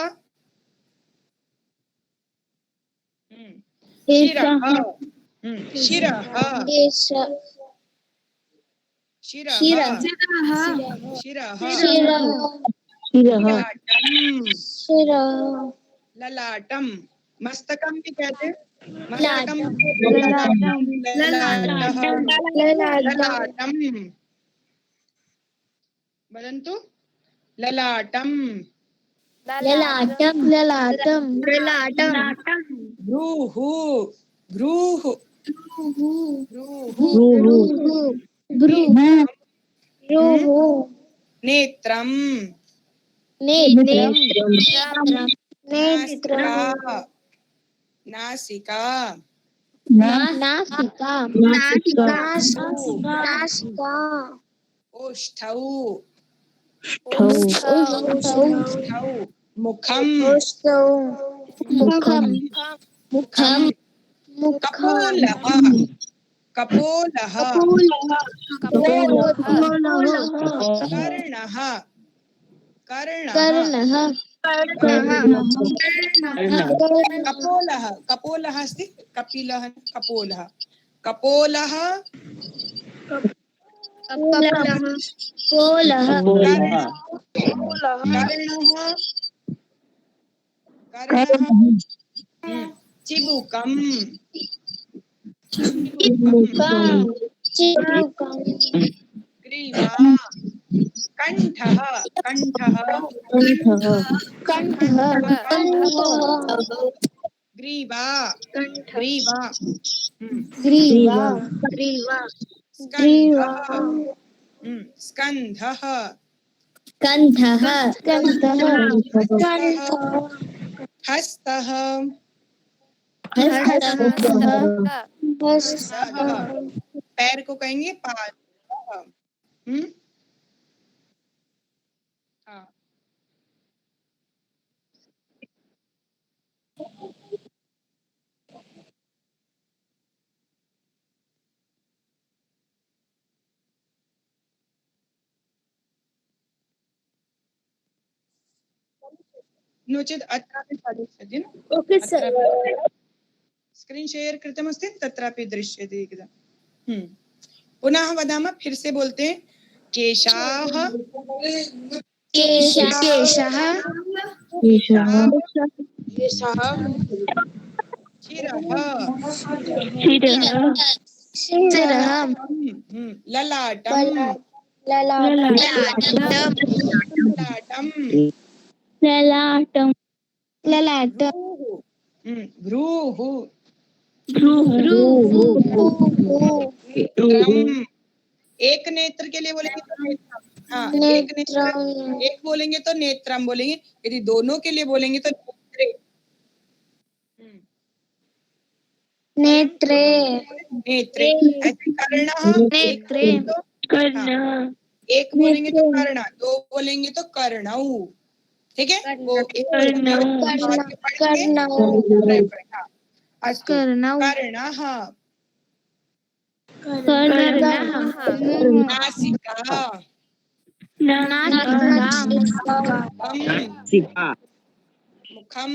[SPEAKER 2] शिरः, शिरः, शिरः, शिरः, ललाटम, मस्तकम भी कहते हैं, मस्तकम, ललाटम, वदन्तु ललाटम, भ्रूः, भ्रूः, नेत्रम, नासिका, ओष्ठौ, मुखम, कपोलः, कपोलः, कर्णः, कर्णः, कपोलः, कपोलः अस्ति, कपिलः, कपोलः, कपोलः, कर्णः, चिबुकम, ग्रीवा, कंठः, कंठः, ग्रीवा, ग्रीवा, स्कंधः, हस्तः, पैर को कहेंगे पाद, हाँ, नो चेत् अत्रापि दृश्यते न,
[SPEAKER 1] ओके सर,
[SPEAKER 2] स्क्रीन् शेर् कृतमस्ति, तत्रापि दृश्यते एकदम। पुनः वदामः, फिर से बोलते हैं, केशाः, शिरः, ललाटम, भ्रूः, नेत्रम, एक नेत्र के लिए बोलेंगे तो नेत्रम, हाँ, एक नेत्र, एक बोलेंगे तो नेत्रम बोलेंगे, यदि दोनों के लिए बोलेंगे तो नेत्रे, नेत्रे, ऐसे कर्णः, एक बोलेंगे तो कर्णा, दो बोलेंगे तो कर्णौ, ठीक है, वो कर्णः, नासिका, मुखम,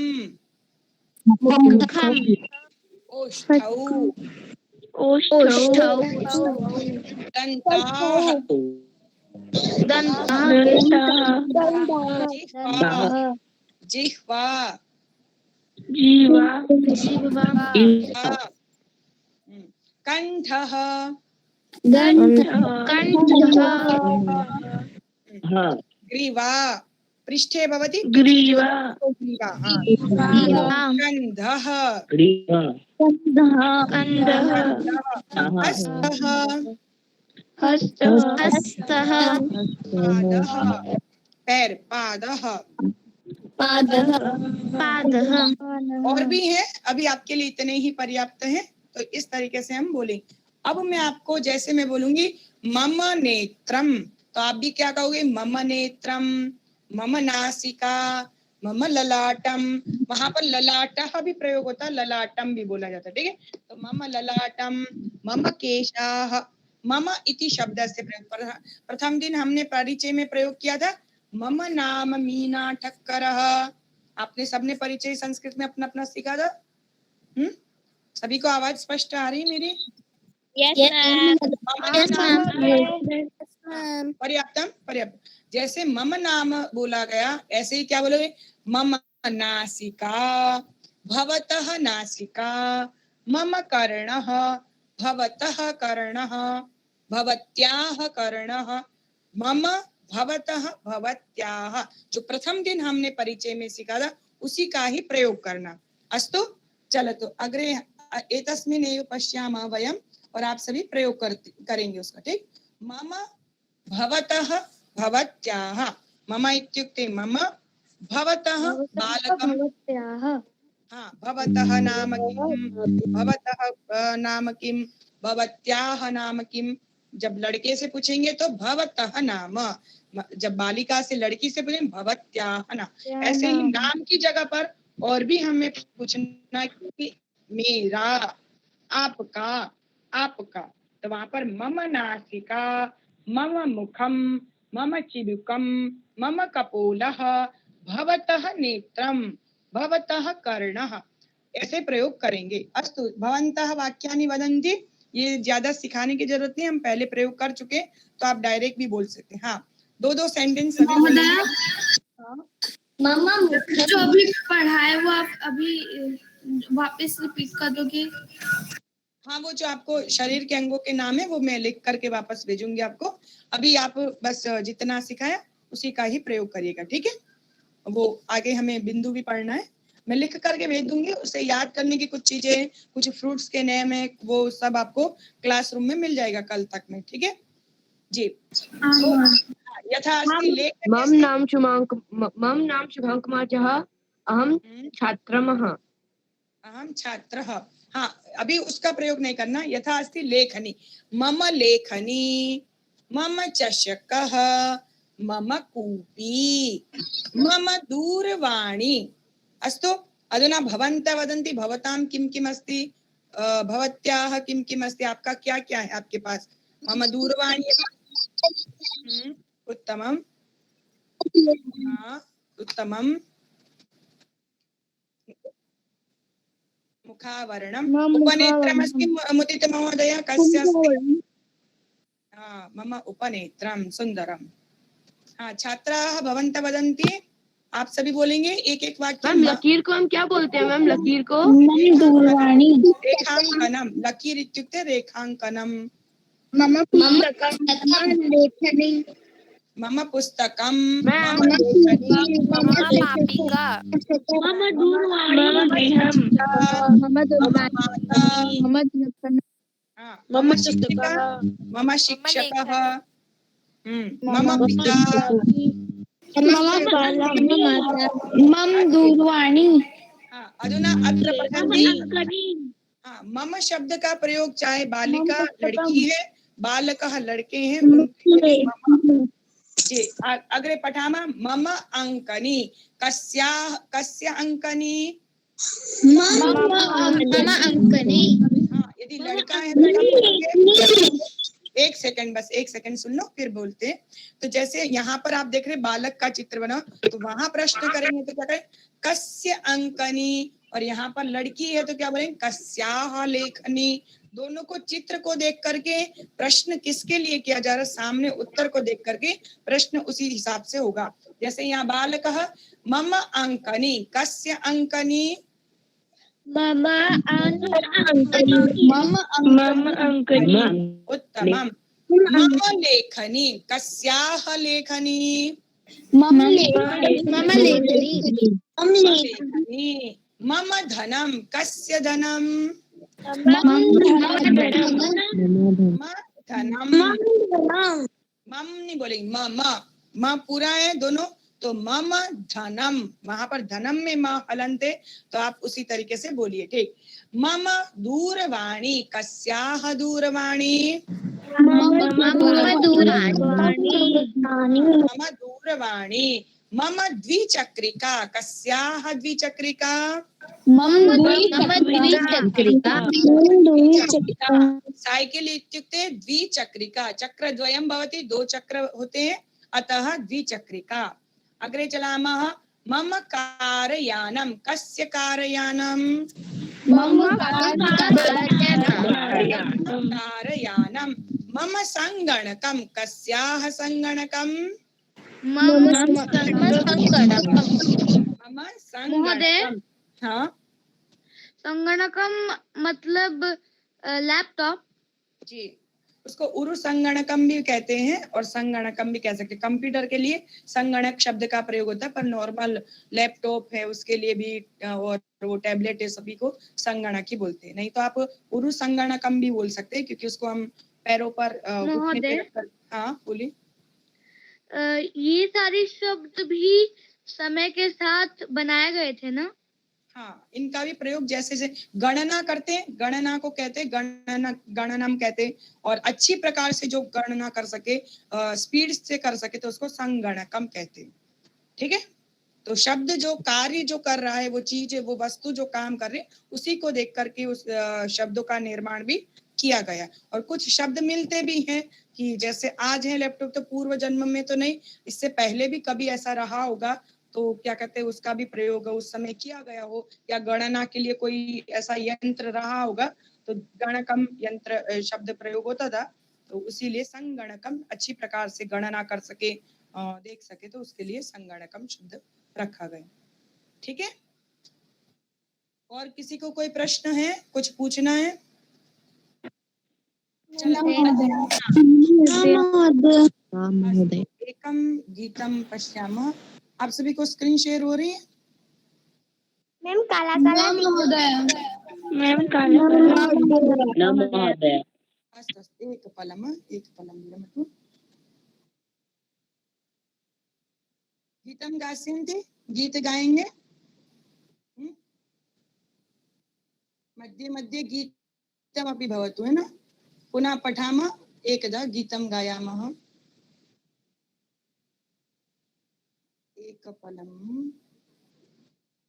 [SPEAKER 2] ओष्ठौ, दन्ताः, जिह्वा, कंठः, ग्रीवा, पृष्ठे भवति ग्रीवा, स्कन्धः, हस्तः, पादः, पैर, पादः,
[SPEAKER 6] पादः
[SPEAKER 2] और भी है, अभी आपके लिए इतने ही पर्याप्त है। तो इस तरीके से हम बोलेंगे। अब मैं आपको जैसे मैं बोलूंगी मम नेत्रम, तो आप भी क्या कहोगे? मम नेत्रम, मम नासिका, मम ललाटम। वहां पर ललाटः भी प्रयोग होता है, ललाटम भी बोला जाता है, ठीक है। तो मम ललाटम, मम केशाः, मम इति शब्द से प्रयोग। प्रथम दिन हमने परिचय में प्रयोग किया था मम नाम मीना ठक्करः। आपने सबने परिचय संस्कृत में अपना अपना सीखा था। सभी को आवाज स्पष्ट आ रही है मेरी?
[SPEAKER 1] Yes, ma'am.
[SPEAKER 2] पर्याप्तम, पर्याप्त। जैसे मम नाम बोला गया, ऐसे ही क्या बोलोगे? मम नासिका, भवतः नासिका, मम कर्णः, भवतः कर्णः, भवत्याः कर्णः, मम, भवतः, भवत्याः। जो प्रथम दिन हमने परिचय में सीखा था उसी का ही प्रयोग करना। अस्तु, चलतु अग्रे एतस्मिन् एव पश्यामः वयम्, और आप सभी प्रयोग करेंगे उसका, ठीक। मम, भवतः, भवत्याः। मम इत्युक्ते मम, भवतः बालकं, हाँ, भवतः नाम किं, भवतः नाम किं, भवत्याः नाम किं। जब लड़के से पूछेंगे तो भवतः नाम, जब बालिका से लड़की से पूछेंगे भवत्याः नाम। ऐसे ही नाम की जगह पर और भी हमें पूछना कि मेरा, आपका, आपका। तो वहां पर मम नासिका, मम मुखम, मम चिबुकम, मम कपोलः, भवतः नेत्रम, भवतः कर्णः, ऐसे प्रयोग करेंगे। अस्तु, भवन्तः वाक्यानि वदन्ति। ये ज्यादा सिखाने की जरूरत नहीं, हम पहले प्रयोग कर चुके, तो आप डायरेक्ट भी बोल सकते हैं। हाँ, दो सेंटेंस सभी बोलेंगे।
[SPEAKER 4] जो अभी पढ़ा है वो आप अभी वापस रिपीट कर दोगे?
[SPEAKER 2] हाँ, वो जो आपको शरीर के अंगों के नाम है वो मैं लिख करके वापस भेजूंगी आपको। अभी आप बस जितना सिखाया उसी का ही प्रयोग करिएगा, ठीक है। वो आगे हमें बिंदु भी पढ़ना है, मैं लिख करके भेज दूंगी। उसे याद करने की कुछ चीजें, कुछ फ्रूट्स के नेम है, वो सब आपको क्लासरूम में मिल जाएगा कल तक में, ठीक है जी। तो यथा अस्ति लेख
[SPEAKER 7] मम नाम शुभांकमाचः, अहम छात्रमः।
[SPEAKER 2] अहम छात्रः। हाँ, अभी उसका प्रयोग नहीं करना। यथा अस्ति लेखनी, मम लेखनी, मम चषकः, मम कूपी, मम दूरवाणी। अस्तु, अधुना भवन्तः वदन्ति भवतां किं किम् अस्ति, भवत्याः किं किम् अस्ति, आपका क्या क्या है आपके पास? मम दूरवाणी। उत्तमम्, उत्तमम्। मुखावरणम्, उपनेत्रमस्ति मुदित महोदय, कस्य अस्ति? मम उपनेत्रं, सुंदरम। हाँ, छात्राः भवन्तः वदन्ति, आप सभी बोलेंगे एक एक वाक्य।
[SPEAKER 7] मैम लकीर को हम क्या बोलते हैं? मैम लकीर को
[SPEAKER 1] दूरवाणी।
[SPEAKER 2] रेखांकनम, लकीर इत्युक्ते रेखांकनम।
[SPEAKER 1] मम लेखनी,
[SPEAKER 2] मम पुस्तकम,
[SPEAKER 7] मैम
[SPEAKER 2] मम लेखनी,
[SPEAKER 1] मम पापिका,
[SPEAKER 8] मम दूरवाणी,
[SPEAKER 2] मम माता, मम शिक्षिका, मम शिक्षकः, मम पिता,
[SPEAKER 1] मम दूरवाणी।
[SPEAKER 2] अधुना अत्र पठन्ति। मम शब्द का प्रयोग चाहे बालिका लड़की है, बालकः लड़के हैं, जी। अग्रे पठामः। मम अंकनी, कस्य अंकनी?
[SPEAKER 1] मम अंकनी।
[SPEAKER 2] यदि लड़का है तो एक सेकंड, बस एक सेकंड सुन लो फिर बोलते हैं। तो जैसे यहाँ पर आप देख रहे बालक का चित्र बना, तो वहां प्रश्न करेंगे तो क्या करें? कस्य अंकनी। और यहाँ पर लड़की है तो क्या बोलेंगे? कस्याः लेखनी। दोनों को चित्र को देख करके प्रश्न किसके लिए किया जा रहा है, सामने उत्तर को देख करके प्रश्न उसी हिसाब से होगा। जैसे यहाँ बालकः मम अंकनी, कस्य अंकनी?
[SPEAKER 1] मम अंकनी।
[SPEAKER 8] मम अंकनी।
[SPEAKER 2] उत्तमम्। मम लेखनी, कस्याः लेखनी?
[SPEAKER 1] मम लेखनी।
[SPEAKER 2] मम धनम, कस्य धनम?
[SPEAKER 1] मम
[SPEAKER 2] धनम। मम नहीं बोलेंगे, म पूरा है दोनों, तो मम धनम, वहां पर धनम में म हलन्ते, तो आप उसी तरीके से बोलिए, ठीक। मम दूरवाणी, कस्याः दूरवाणी?
[SPEAKER 8] मम
[SPEAKER 2] मम दूरवाणी। मम द्विचक्रिका, कस्याः द्विचक्रिका? साइकिल इत्युक्ते द्विचक्रिका, चक्रद्वयं भवति, दो चक्र होते हैं, अतः द्विचक्रिका। अग्रे चलामः। मम कारयानं, कस्य कारयानं? कारयानं। मम संगणकं, कस्याः संगणकं? मम संगणकं। हाँ,
[SPEAKER 1] संगणकम मतलब लैपटॉप।
[SPEAKER 2] जी, उसको उरु संगणकम भी कहते हैं और संगणकम भी कह सकते हैं। कंप्यूटर के लिए संगणक शब्द का प्रयोग होता है, पर नॉर्मल लैपटॉप है उसके लिए भी और वो टैबलेट है सभी को संगणक ही बोलते हैं। नहीं तो आप उरु संगणकम भी बोल सकते हैं, क्योंकि उसको हम पैरों पर घुटने पे रखकर। हाँ बोलिए।
[SPEAKER 1] ये सारे शब्द भी समय के साथ बनाए गए थे ना?
[SPEAKER 2] हाँ, इनका भी प्रयोग जैसे जैसे गणना करते हैं, गणना को कहते हैं गणनम कहते हैं, और अच्छी प्रकार से जो गणना कर सके, स्पीड से कर सके, तो उसको संगणकम कहते हैं। ठीक है, तो शब्द जो कार्य जो कर रहा है, वो चीज, वो वस्तु जो काम कर रही है, उसी को देख करके उस शब्दों का निर्माण भी किया गया। और कुछ शब्द मिलते भी हैं कि जैसे आज है लैपटॉप, तो पूर्व जन्म में तो नहीं, इससे पहले भी कभी ऐसा रहा होगा, तो क्या कहते हैं, उसका भी प्रयोग उस समय किया गया हो, या गणना के लिए कोई ऐसा यंत्र रहा होगा, तो गणकम यंत्र शब्द प्रयोग होता था, तो उसीलिए संगणकम अच्छी प्रकार से गणना कर सके, देख सके, तो उसके लिए संगणकम शब्द रखा गया। ठीक है, और किसी को कोई प्रश्न है, कुछ पूछना है? एकम गीतम पश्यामः। आप सभी को स्क्रीन शेयर हो रही है?
[SPEAKER 1] मैम काला काला
[SPEAKER 2] अस्तु अस्तु, एकपलं विरमतु। गीतं गास्यन्ति, गीत गाएंगे। मध्ये मध्ये गीतमपि भवतु, है ना? पुनः पठामः, एकदा गीतं गायामः। एकपलं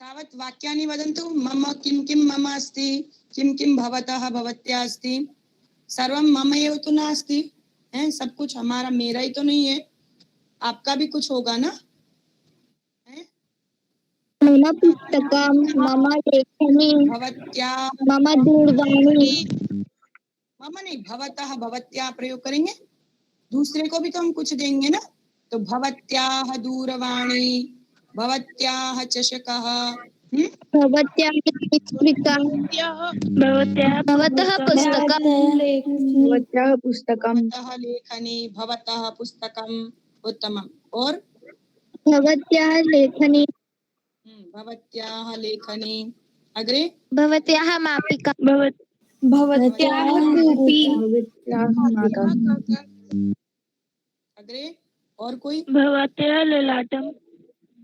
[SPEAKER 2] तावत् वाक्यानि वदन्तु। मम किं किं मम अस्ति, किं किं भवतः भवत्या अस्ति, सर्वं मम एव तो नास्ति, है? सब कुछ हमारा मेरा ही तो नहीं है, आपका भी कुछ होगा ना?
[SPEAKER 6] मम पुस्तकं, मम लेखनी,
[SPEAKER 2] भवत्या,
[SPEAKER 6] मम दूरवाणी।
[SPEAKER 2] मम नहीं, भवतः भवत्या प्रयोग करेंगे, दूसरे को भी तो हम कुछ देंगे ना। तो भवत्याः दूरवाणी, भवत्याः चषकः,
[SPEAKER 6] भवत्याः पुस्तिका, भवतः पुस्तकं,
[SPEAKER 2] भवतः लेखनी, भवतः पुस्तकम्। उत्तमम्। और
[SPEAKER 6] भवत्याः लेखनी,
[SPEAKER 2] भवत्याः लेखनी। अग्रे
[SPEAKER 6] भवत्याः मापिका,
[SPEAKER 8] भवत्याः कूपी,
[SPEAKER 2] अग्रे और कोई?
[SPEAKER 8] भवत्याः ललाटम,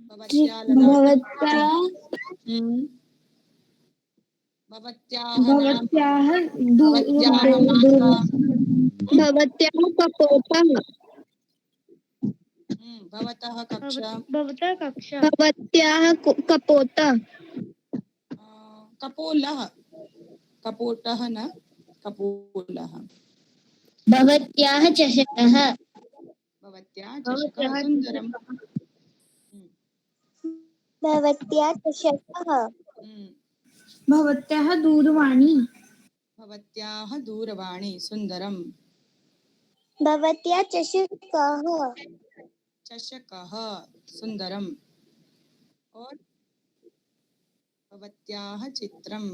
[SPEAKER 2] भवत्याः ललाटम, भवत्याः नाम, भवत्याः माता,
[SPEAKER 6] भवत्याः कपोतः,
[SPEAKER 2] भवतः कक्षा,
[SPEAKER 6] भवत्याः कपोतः,
[SPEAKER 2] कपोलः, कपोटः न, कपोलः।
[SPEAKER 6] भवत्याः चषकः,
[SPEAKER 2] भवत्याः चषकः सुन्दरम्।
[SPEAKER 6] भवत्याः चषकः,
[SPEAKER 4] भवत्याः दूरवाणी,
[SPEAKER 2] भवत्याः दूरवाणी सुन्दरम्।
[SPEAKER 6] भवत्याः चषकः,
[SPEAKER 2] चषकः सुन्दरम्। और भवत्याः चित्रम्,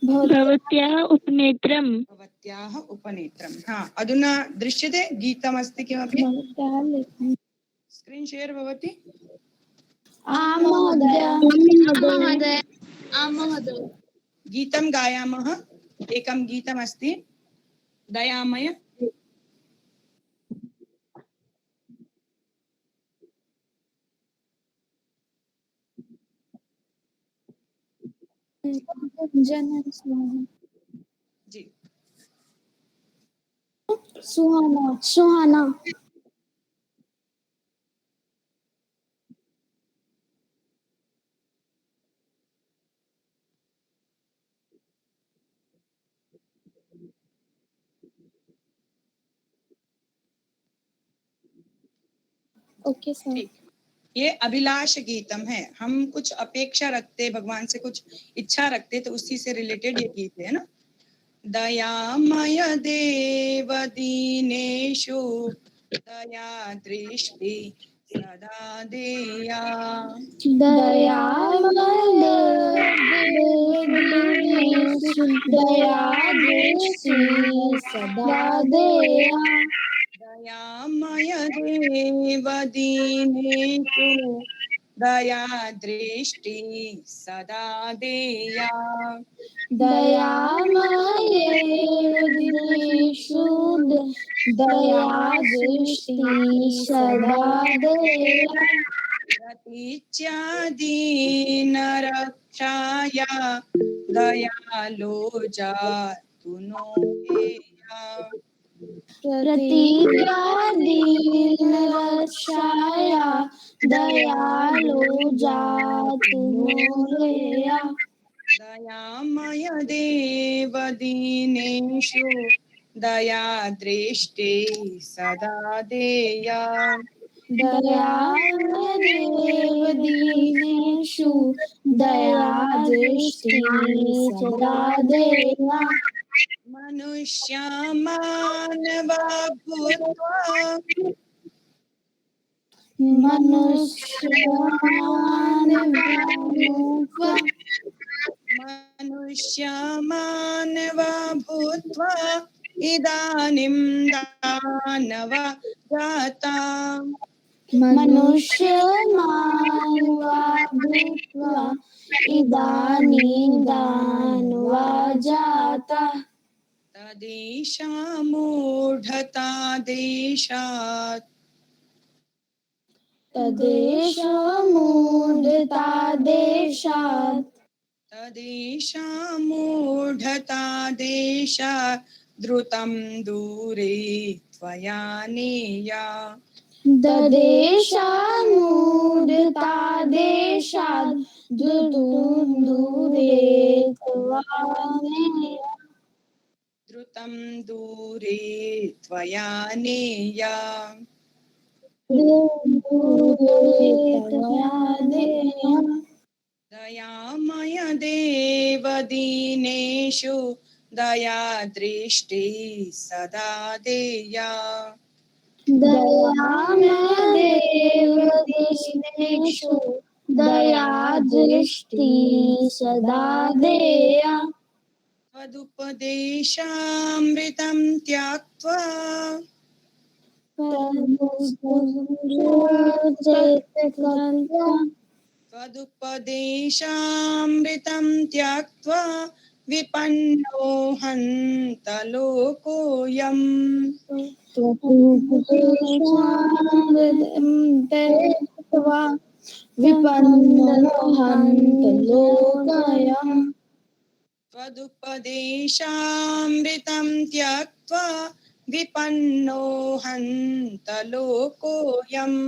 [SPEAKER 8] भवत्याः उपनेत्रम,
[SPEAKER 2] भवत्याः उपनेत्रम्। हाँ, अधुना दृश्यते गीतमस्ति किमपि? स्क्रीन शेयर भवति?
[SPEAKER 1] आम महोदय।
[SPEAKER 2] गीतं गायामः। एकं गीतमस्ति, दयामय। जी
[SPEAKER 4] सुहाना सुहाना ओके सर
[SPEAKER 2] ठीक। ये अभिलाष गीतम है। हम कुछ अपेक्षा रखते, भगवान से कुछ इच्छा रखते, तो उसी से रिलेटेड ये गीत है ना। दयामय देव दीनेषु दया दृष्टि सदा देया। दयामय देव दीनेषु दया दृष्टि सदा देया। प्रतीच्या दीनरक्षाया दयालो जातु नो हेया। दयामय देव दीनेषु दया दृष्टि सदा देया। मनुष्य मानवा भूत्वा मनुष्य मानवा भूत्वा इदानीं दानव जाता। तदेषा मूढता देशात् तदेषा मूढता देशात् द्रुतं दूरे त्वया नेया। द्रुतं दूरे त्वया नेया। दयामय देव दीनेषु दया दृष्टि सदा देया। त्वदुपदेशामृतं त्याक्त्वा त्वदुपदेशामृतं त्याक्त्वा विपन्नो हन्तलोकोऽयम्। त्वदुपदेशामृतं त्यक्त्वा विपन्नो हन्तलोकोऽयम्।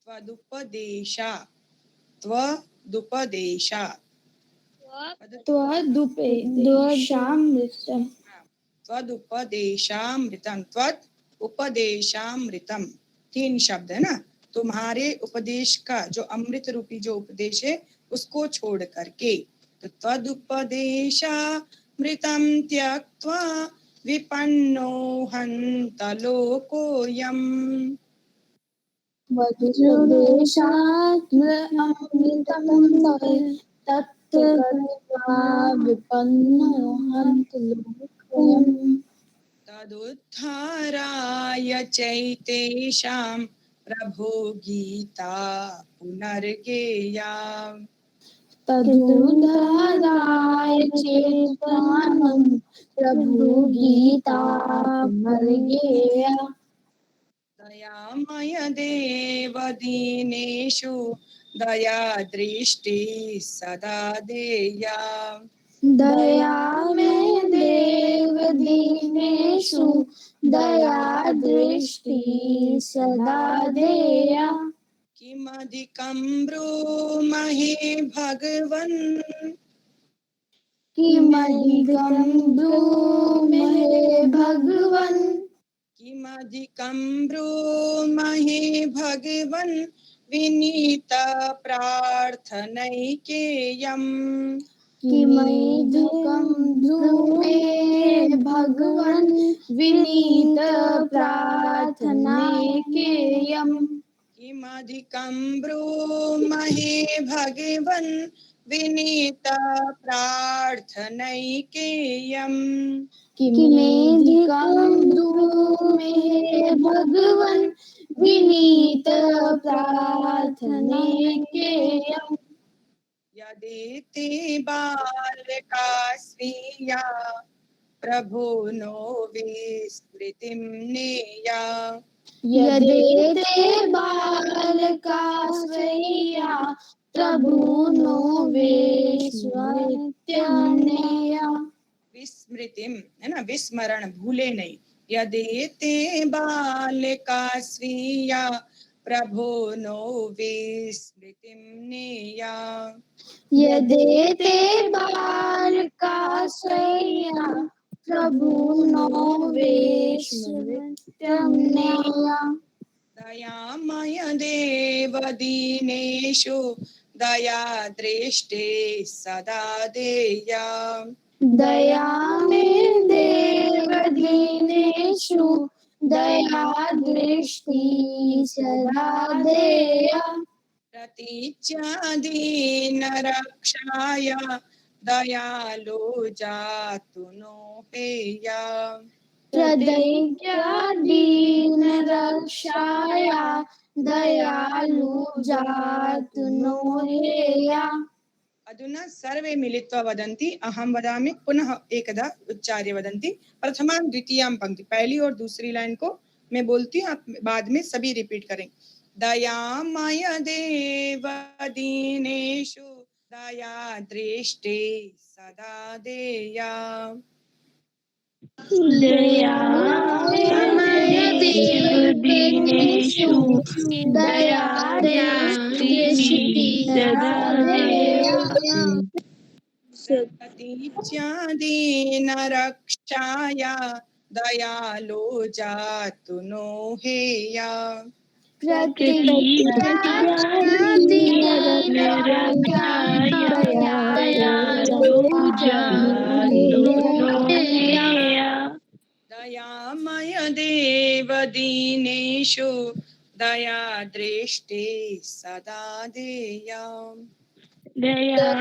[SPEAKER 2] त्वदुपदेशा त्वदुपदेशा त्वदुपदेशामृतम त्वद उपदेशामृतम। तीन शब्द है ना। तुम्हारे उपदेश का जो अमृत रूपी जो उपदेश है उसको छोड़ करके, तो त्वदुपदेशामृतं त्यक्त्वा विपन्नो हन्तलोकोऽयम्। तदुद्धाराय चैतेषां प्रभो गीता पुनर्गेया।
[SPEAKER 9] तदुदाराय चेतनं प्रभु गीतामृगेया
[SPEAKER 2] दयामय देव दीनेषु दया दृष्टि सदा देया
[SPEAKER 9] दया में देव दीनेषु दया दृष्टि सदा देया
[SPEAKER 2] किमधिकं ब्रूमहि भगवन्
[SPEAKER 9] किमधिकं ब्रूमहे भगवन्
[SPEAKER 2] किमधिकं ब्रूमहि भगवन् विनीत प्रार्थनैकेयम्
[SPEAKER 9] किमधिकं ब्रूमे भगवन् विनीत प्रार्थनैकेयम्
[SPEAKER 2] किमधिकं ब्रूमहि भगवन् विनीत प्रार्थनैकेयम्
[SPEAKER 9] किमेधिकं ब्रूमे भगवन् विनीत प्रार्थनैकेयम्
[SPEAKER 2] यदिति बालका स्वीया प्रभो नो विस्मृतिं नेया
[SPEAKER 9] यदेते बालका स्वैया प्रभु नो विस्मृत्यन्नेया
[SPEAKER 2] विस्मृतिम है ना, विस्मरण भूले नहीं। यदेते बालका स्वीया प्रभो नो विस्मृतिं नेया
[SPEAKER 9] यदेते बालका स्वैया प्रभु नो विस्मृत्यन्नेया
[SPEAKER 2] दयामय देव दीनेषु दया दृष्टि सदा देया
[SPEAKER 9] दया में देव दीनेषु दया दृष्टि सदा देया
[SPEAKER 2] प्रतीच्या दीन रक्षाय दयालु जातु नो हेया
[SPEAKER 9] प्रदैज्ञा दीन रक्षाया दयालु जातु नो हेया
[SPEAKER 2] अधुना सर्वे मिलित्वा वदन्ति, अहं वदामि, पुनः एकदा उच्चार्य वदन्ति। प्रथमां द्वितीयां पंक्ति, पहली और दूसरी लाइन को मैं बोलती हूँ, आप बाद में सभी रिपीट करें। दयामय देव दीनेषु दया दृष्टि सदा देया
[SPEAKER 8] दयामय देव दीनेषु दया दृष्टि सदा देया
[SPEAKER 2] प्रतीच्या दीन रक्षाय दयालु जातु नो हेया
[SPEAKER 9] प्रतिज्ञा दीन रक्षाय
[SPEAKER 8] दयालु जातु नो हेया
[SPEAKER 2] दयामय देव दीनेषु दया दृष्टि सदा देया
[SPEAKER 8] दया